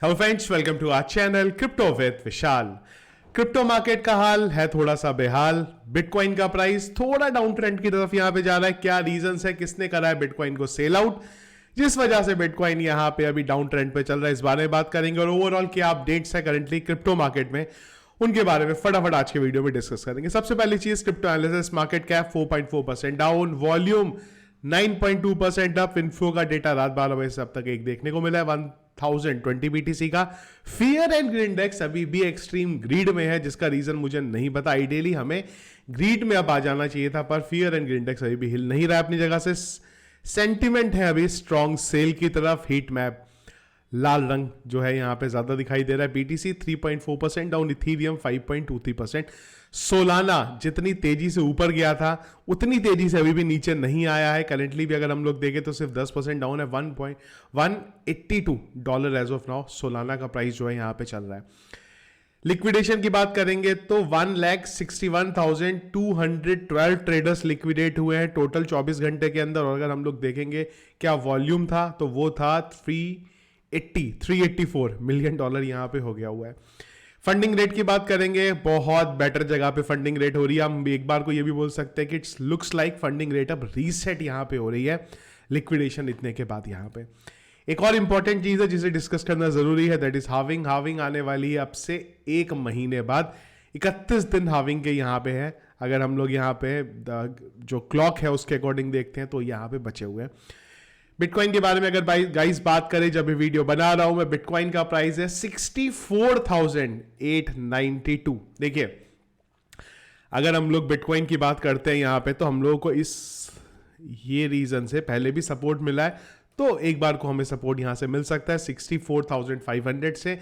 Hello friends, welcome to our channel crypto with Vishal. Crypto market का हाल है थोड़ा सा बेहाल। बिटकॉइन का प्राइस थोड़ा डाउन ट्रेंड की तरफ यहां पे जा रहा है। क्या रीजंस है, किसने करा है बिटकॉइन को सेल आउट, जिस वजह से बिटकॉइन यहां पे अभी डाउन ट्रेंड पे चल रहा है, इस बारे में बात करेंगे। और ओवरऑल क्या अपडेट्स है करंटली क्रिप्टो मार्केट में, उनके बारे में फटाफट आज के वीडियो में डिस्कस करेंगे। सबसे पहली चीज, crypto analysis, market cap 4.4% down, volume 9.2% up. Info का डेटा रात 12 बजे से अब तक एक देखने को मिला है 1020 BTC का। फियर एंड ग्रीड इंडेक्स अभी भी एक्सट्रीम ग्रीड में है, जिसका रीजन मुझे नहीं पता। आइडियली हमें ग्रीड में अब आ जाना चाहिए था, पर फियर एंड ग्रीड इंडेक्स अभी भी हिल नहीं रहा है अपनी जगह से। सेंटिमेंट है अभी स्ट्रॉन्ग सेल की तरफ। हीट मैप लाल रंग जो है यहां पे ज्यादा दिखाई दे रहा है। BTC 3.4% down, Ethereum 5.23%। सोलाना जितनी तेजी से ऊपर गया था उतनी तेजी से अभी भी नीचे नहीं आया है। करेंटली भी अगर हम लोग देखें तो सिर्फ 10% डाउन है। $1.182 एज ऑफ नाउ सोलाना का प्राइस जो है यहां पे चल रहा है। लिक्विडेशन की बात करेंगे तो 1,61,212 ट्रेडर्स लिक्विडेट हुए हैं टोटल 24 घंटे के अंदर। और अगर हम लोग देखेंगे क्या वॉल्यूम था तो वो था 384 मिलियन डॉलर यहां पे हो गया हुआ है। फंडिंग रेट की बात करेंगे, बहुत बेटर जगह पे फंडिंग रेट हो रही है। हम एक बार को ये भी बोल सकते हैं कि it's looks like funding rate अब रीसेट यहां पे हो रही है लिक्विडेशन इतने के बाद। यहां पे एक और इंपॉर्टेंट चीज है जिसे डिस्कस करना जरूरी है, दैट इज हाविंग। हाविंग आने वाली है अब से एक महीने बाद। 31 दिन हाविंग के यहां पे है। अगर हम लोग यहां पे जो क्लॉक है उसके अकॉर्डिंग देखते हैं तो यहां पे बचे हुए हैं। बिटकॉइन के बारे में अगर गाइस बात करें, जब वीडियो बना रहा हूं मैं, बिटकॉइन का प्राइस है 64,892। देखिए, अगर हम लोग बिटकॉइन की बात करते हैं यहां पे, तो हम लोगों को ये रीजन से पहले भी सपोर्ट मिला है, तो एक बार को हमें सपोर्ट यहां से मिल सकता है 64,500 से।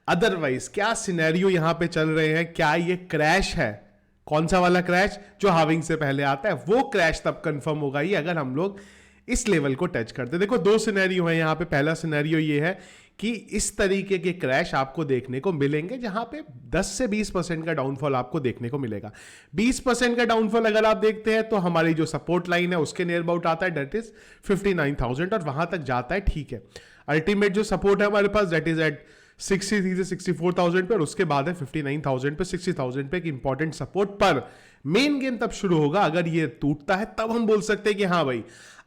अदरवाइज क्या सिनेरियो यहां पे चल रहे हैं, क्या ये क्रैश है? कौन सा वाला क्रैश जो हाविंग से पहले आता है? वो क्रैश तब कंफर्म होगा ही अगर हम लोग इस लेवल को टच करते। देखो, दो सिनेरियो है यहां पे। पहला सिनेरियो ये है कि इस तरीके के क्रैश आपको देखने को मिलेंगे जहां पे 10 से 20% का डाउनफॉल आपको देखने को मिलेगा। 20% का डाउनफॉल अगर आप देखते हैं तो हमारी जो सपोर्ट लाइन है उसके नियर अबाउट आता है, डेट इज 59,000 और वहां तक जाता है, ठीक है। अल्टीमेट जो सपोर्ट है हमारे पास, डेट इज एट 63 से 64,000 पर, उसके बाद है 59,000 पे, 60,000 पे एक इंपॉर्टेंट सपोर्ट। पर मेन गेम तब शुरू होगा अगर ये टूटता है, तब हम बोल सकते हैं कि हाँ भाई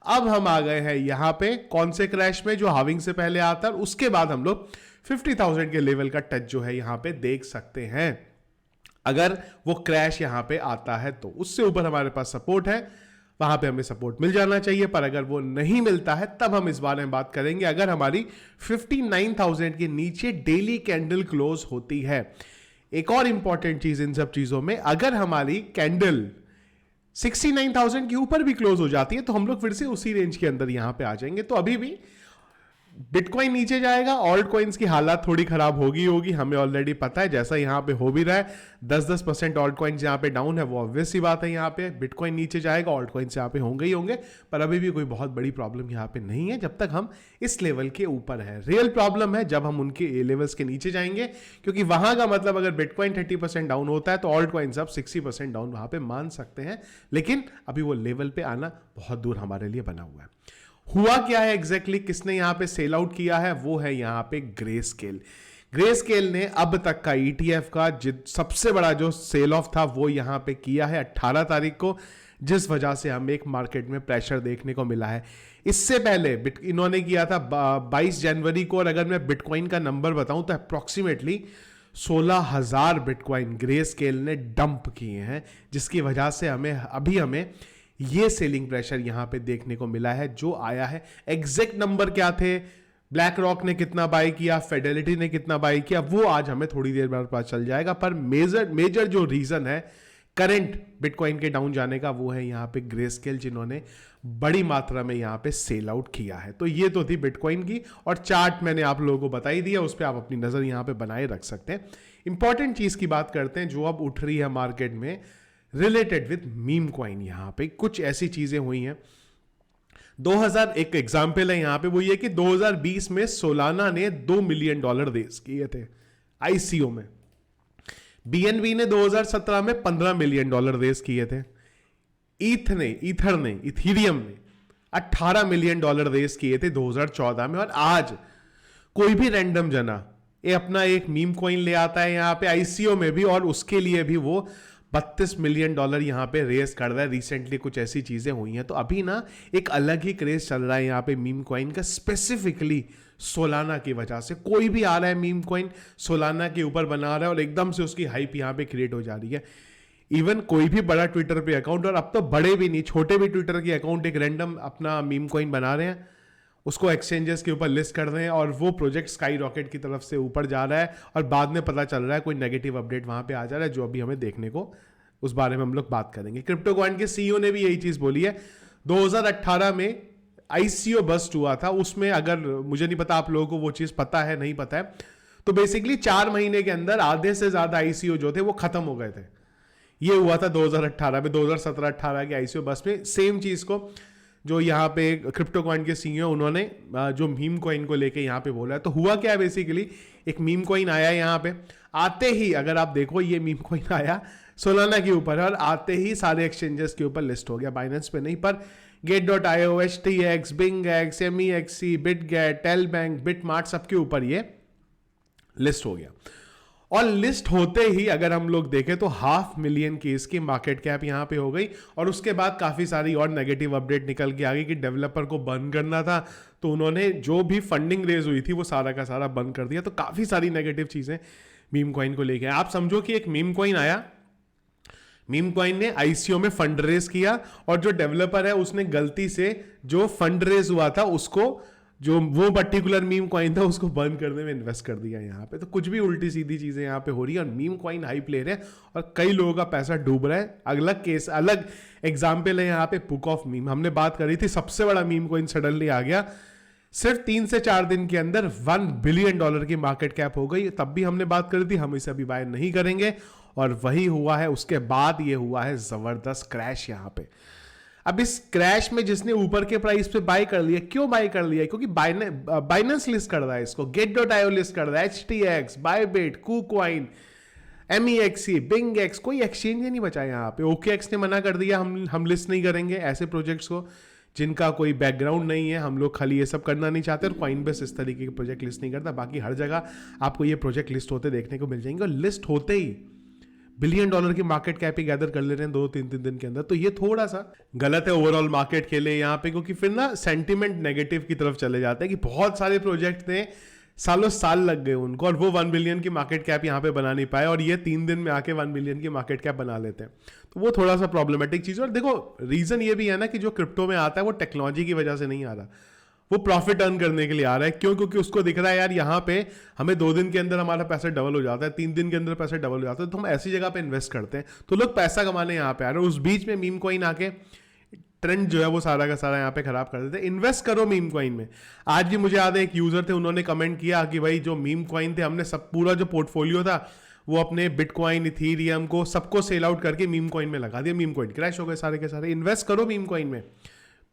अब हम आ गए हैं यहां पे कौन से क्रैश में, जो हाविंग से पहले आता है। उसके बाद हम लोग 50,000 के लेवल का टच जो है यहां पे देख सकते हैं अगर वो क्रैश यहां पे आता है तो। उससे ऊपर हमारे पास सपोर्ट है, वहां पे हमें सपोर्ट मिल जाना चाहिए। पर अगर वो नहीं मिलता है तब हम इस बारे में बात करेंगे। अगर हमारी 59,000 के नीचे डेली कैंडल क्लोज होती है, एक और इंपॉर्टेंट चीज इन सब चीजों में, अगर हमारी कैंडल 69,000 के ऊपर भी क्लोज हो जाती है तो हम लोग फिर से उसी रेंज के अंदर यहां पे आ जाएंगे। तो अभी भी बिटकॉइन नीचे जाएगा, ऑल्ट कॉइन्स की हालत थोड़ी खराब होगी, हमें ऑलरेडी पता है, जैसा यहां पे हो भी रहा है। 10% ऑल्ट कॉइन्स यहां पे डाउन है, वो ऑब्वियस सी बात है। यहां पे बिटकॉइन नीचे जाएगा, ऑल्ट कॉइन्स यहां पे होंगे ही होंगे, पर अभी भी कोई बहुत बड़ी प्रॉब्लम यहां पे नहीं है जब तक हम इस लेवल के ऊपर है। रियल प्रॉब्लम है जब हम उनके लेवल्स के नीचे जाएंगे, क्योंकि वहां का मतलब अगर बिटकॉइन 30% डाउन होता है तो ऑल्ट कॉइन्स अब 60% डाउन वहां पे मान सकते हैं। लेकिन अभी वो लेवल पे आना बहुत दूर हमारे लिए बना हुआ है। हुआ क्या है एग्जैक्टली, किसने यहां पे सेल आउट किया है? वो है यहां पे ग्रे स्केल। ग्रे स्केल ने अब तक का ETF का सबसे बड़ा जो सेल ऑफ था वो यहां पे किया है 18 तारीख को, जिस वजह से हमें एक मार्केट में प्रेशर देखने को मिला है। इससे पहले इन्होंने किया था 22 जनवरी को, और अगर मैं बिटकॉइन का नंबर बताऊं तो अप्रोक्सीमेटली 16,000 बिटकॉइन ग्रे स्केल ने डंप किए हैं, जिसकी वजह से हमें ये सेलिंग प्रेशर यहां पे देखने को मिला है जो आया है। एग्जैक्ट नंबर क्या थे, ब्लैक रॉक ने कितना बाय किया, फेडेलिटी ने कितना बाय किया, वो आज हमें थोड़ी देर बाद पता चल जाएगा। पर मेजर जो रीजन है करंट बिटकॉइन के डाउन जाने का, वो है यहां पे ग्रे स्केल, जिन्होंने बड़ी मात्रा में यहां पे सेल आउट किया है। तो ये तो थी बिटकॉइन की, और चार्ट मैंने आप लोगों को बता ही दिया, उस पर आप अपनी नजर यहां पे बनाए रख सकते हैं। इंपॉर्टेंट चीज की बात करते हैं जो अब उठ रही है मार्केट में रिलेटेड विद मीम कॉइन। यहां पे कुछ ऐसी चीजें हुई हैं। 2000 एक एग्जाम्पल है यहां पे, वो ये कि 2020 में सोलाना ने $2 मिलियन रेज किए थे ICO में। BNB ने 2017 में $15 मिलियन रेज किए थे। इथीरियम ने $18 मिलियन रेज किए थे 2014 में। और आज कोई भी रैंडम जना ये अपना एक मीम कॉइन ले आता है यहाँ पे आईसीओ में भी, और उसके लिए भी वो $32 मिलियन यहाँ पे रेस कर रहा है। रिसेंटली कुछ ऐसी चीजें हुई हैं, तो अभी ना एक अलग ही क्रेज चल रहा है यहाँ पे मीम कॉइन का, स्पेसिफिकली सोलाना की वजह से। कोई भी आ रहा है मीम कॉइन सोलाना के ऊपर बना रहा है और एकदम से उसकी हाइप यहाँ पे क्रिएट हो जा रही है। इवन कोई भी बड़ा ट्विटर पे अकाउंट, और अब तो बड़े भी नहीं छोटे भी ट्विटर के अकाउंट एक रैंडम अपना मीम कॉइन बना रहे हैं, उसको एक्सचेंजेस के ऊपर लिस्ट कर रहे हैं, और वो प्रोजेक्ट स्काई रॉकेट की तरफ से ऊपर जा रहा है, और बाद में पता चल रहा है कोई नेगेटिव अपडेट वहां पे आ जा रहा है, जो अभी हमें देखने को, उस बारे में हम लोग बात करेंगे। क्रिप्टो कॉइन के सीईओ ने भी यही चीज बोली है। 2018 में आईसीओ बस्ट हुआ था, उसमें अगर मुझे नहीं पता आप लोगों को वो चीज पता है नहीं पता है, तो बेसिकली 4 महीने के अंदर आधे से ज्यादा आईसीओ जो थे वो खत्म हो गए थे। ये हुआ था 2018 में। 2017-18 के आईसीओ बस्ट में सेम चीज को जो यहाँ पे क्रिप्टो कॉइन के सीईओ उन्होंने जो मीम कॉइन को लेके यहाँ पे बोला है। तो हुआ क्या है, बेसिकली एक मीम कॉइन आया यहाँ पे, आते ही अगर आप देखो ये मीम कॉइन आया सोलाना के ऊपर, और आते ही सारे एक्सचेंजेस के ऊपर लिस्ट हो गया, बाइनेंस पे नहीं पर Get.io, HTX, BingX, MEXC, BitGet, Telbank, Bitmart सबके ऊपर ये लिस्ट हो गया। और लिस्ट होते ही अगर हम लोग देखें तो 500,000 की इसकी मार्केट कैप यहां पे हो गई, और उसके बाद काफी सारी और नेगेटिव अपडेट निकल के आ गई कि डेवलपर को बंद करना था, तो उन्होंने जो भी फंडिंग रेज हुई थी वो सारा का सारा बंद कर दिया। तो काफी सारी नेगेटिव चीजें मीम कॉइन को लेके। आप समझो कि एक मीम कॉइन आया, मीम कॉइन ने आईसीओ में फंड रेज किया, और जो डेवलपर है उसने गलती से जो फंड रेज हुआ था उसको, जो वो पर्टिकुलर मीम कॉइन था उसको बंद करने में इन्वेस्ट कर दिया यहाँ पे। तो कुछ भी उल्टी सीधी चीजें यहाँ पे हो रही है, और मीम कॉइन हाइप ले रहे हैं और कई लोगों का पैसा डूब रहा है। अलग केस, अलग एग्जाम्पल है यहाँ पे बुक ऑफ मीम। हमने बात करी थी, सबसे बड़ा मीम कॉइन सडनली आ गया, सिर्फ 3 से 4 दिन के अंदर $1 बिलियन की मार्केट कैप हो गई। तब भी हमने बात करी थी हम इसे अभी बाय नहीं करेंगे, और वही हुआ है। उसके बाद ये हुआ है जबरदस्त क्रैश यहाँ पे। अब इस क्रैश में जिसने ऊपर के प्राइस पे बाय कर लिया, क्यों बाय कर लिया? क्योंकि बाइनेंस लिस्ट कर रहा है इसको, Get.io लिस्ट कर रहा है, HTX, Bybit, KuCoin, MEXC, BingX, कोई एक्सचेंज ही नहीं बचा यहाँ पे। OKX ने मना कर दिया, हम लिस्ट नहीं करेंगे ऐसे प्रोजेक्ट्स को जिनका कोई बैकग्राउंड नहीं है, हम लोग खाली ये सब करना नहीं चाहते। और कॉइनबेस इस तरीके के प्रोजेक्ट लिस्ट नहीं करता। बाकी हर जगह आपको ये प्रोजेक्ट लिस्ट होते देखने को मिल जाएंगे, और लिस्ट होते ही $1 बिलियन की मार्केट कैप ही गैदर कर ले रहे हैं 2-3 दिन के अंदर। तो ये थोड़ा सा गलत है ओवरऑल मार्केट के लिए यहाँ पे, क्योंकि फिर ना सेंटीमेंट नेगेटिव की तरफ चले जाते हैं कि बहुत सारे प्रोजेक्ट थे, सालों साल लग गए उनको, और वो 1 बिलियन की मार्केट कैप यहाँ पे बना नहीं पाए, और ये 3 दिन में आके 1 बिलियन की मार्केट कैप बना लेते हैं। तो वो थोड़ा सा प्रॉब्लमेटिक चीज है। और देखो रीजन ये भी है ना कि जो क्रिप्टो में आता है वो टेक्नोलॉजी की वजह से नहीं आ रहा, वो प्रॉफिट अर्न करने के लिए आ रहा है। क्यों? क्योंकि उसको दिख रहा है यार यहाँ पे हमें 2 दिन के अंदर हमारा पैसा डबल हो जाता है, 3 दिन के अंदर पैसा डबल हो जाता है, तो हम ऐसी जगह पे इन्वेस्ट करते हैं, तो लोग पैसा कमाने यहाँ पे आ रहे हैं। उस बीच में मीम कॉइन आके ट्रेंड जो है वो सारा का सारा यहाँ पे खराब कर देते हैं। इन्वेस्ट करो मीम कॉइन में। आज भी मुझे याद है एक यूजर थे, उन्होंने कमेंट किया कि भाई जो मीम कॉइन थे हमने सब पूरा जो पोर्टफोलियो था वो अपने बिटकॉइन, इथीरियम को सबको सेल आउट करके मीम कॉइन में लगा दिया, मीम कॉइन क्रैश हो गए सारे के सारे। इन्वेस्ट करो मीम कॉइन में,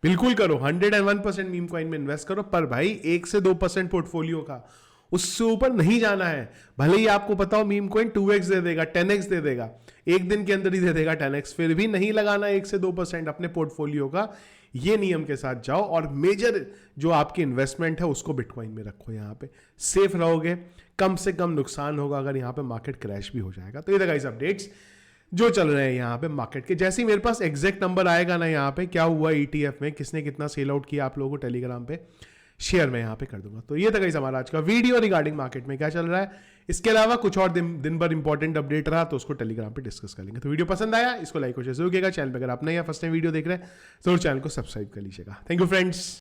बिल्कुल करो, 101% मीम कॉइन में इन्वेस्ट करो, पर भाई 1 से 2% पोर्टफोलियो का, उससे ऊपर नहीं जाना है। भले ही आपको पता हो मीम कॉइन 2x दे देगा, 10x दे देगा, एक दिन के अंदर ही दे देगा 10x, फिर भी नहीं लगाना 1 से 2% अपने पोर्टफोलियो का। ये नियम के साथ जाओ, और मेजर जो आपकी इन्वेस्टमेंट है उसको बिटकॉइन में रखो। यहाँ पे सेफ रहोगे, कम से कम नुकसान होगा अगर यहाँ पे मार्केट क्रैश भी हो जाएगा। तो ये था गाइस अपडेट्स जो चल रहे हैं यहाँ पे मार्केट के। जैसे ही मेरे पास एग्जैक्ट नंबर आएगा ना यहाँ पे क्या हुआ ETF में, किसने कितना सेल आउट किया, आप लोगों को टेलीग्राम पे शेयर में यहाँ पे कर दूंगा। तो ये था गाइस हमारा आज का वीडियो रिगार्डिंग मार्केट में क्या चल रहा है। इसके अलावा कुछ और दिन भर इंपॉर्टेंट अपडेट रहा तो उसको टेलीग्राम पे डिस्कस कर लेंगे। तो वीडियो पसंद आया इसको लाइक और शेयर जरूर कीजिएगा। चैनल पे अगर आप नए या फर्स्ट टाइम वीडियो देख रहे हैं तो चैनल को सब्सक्राइब कर लीजिएगा। Thank you friends.